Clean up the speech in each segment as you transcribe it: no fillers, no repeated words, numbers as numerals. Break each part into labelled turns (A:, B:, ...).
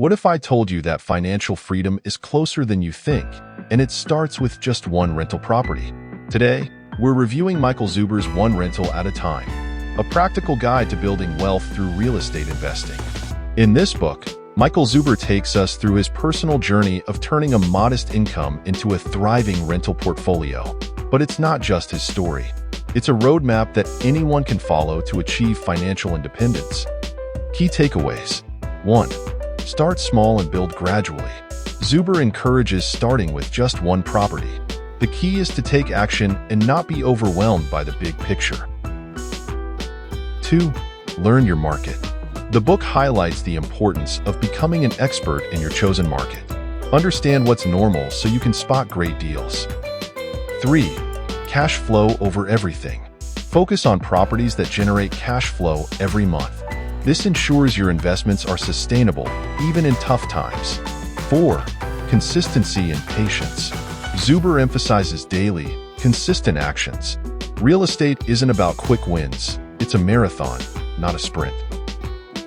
A: What if I told you that financial freedom is closer than you think, and it starts with just one rental property? Today, we're reviewing Michael Zuber's One Rental at a Time, a practical guide to building wealth through real estate investing. In this book, Michael Zuber takes us through his personal journey of turning a modest income into a thriving rental portfolio. But it's not just his story. It's a roadmap that anyone can follow to achieve financial independence. Key takeaways. 1. Start small and build gradually. Zuber encourages starting with just one property. The key is to take action and not be overwhelmed by the big picture. 2. Learn your market. The book highlights the importance of becoming an expert in your chosen market. Understand what's normal so you can spot great deals. 3. Cash flow over everything. Focus on properties that generate cash flow every month. This ensures your investments are sustainable, even in tough times. 4. Consistency and patience. Zuber emphasizes daily, consistent actions. Real estate isn't about quick wins. It's a marathon, not a sprint.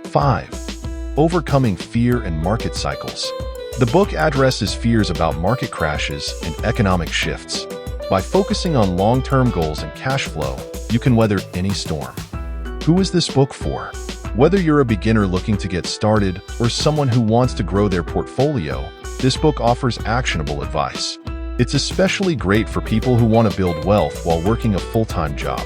A: 5. Overcoming fear and market cycles. The book addresses fears about market crashes and economic shifts. By focusing on long-term goals and cash flow, you can weather any storm. Who is this book for? Whether you're a beginner looking to get started or someone who wants to grow their portfolio, this book offers actionable advice. It's especially great for people who want to build wealth while working a full-time job.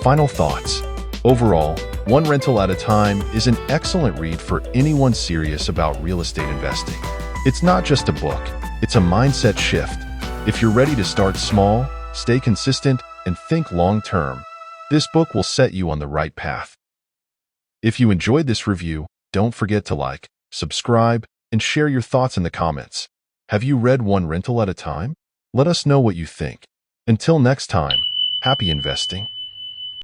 A: Final thoughts. Overall, One Rental at a Time is an excellent read for anyone serious about real estate investing. It's not just a book, it's a mindset shift. If you're ready to start small, stay consistent, and think long-term, this book will set you on the right path. If you enjoyed this review, don't forget to like, subscribe, and share your thoughts in the comments. Have you read One Rental at a Time? Let us know what you think. Until next time, happy investing.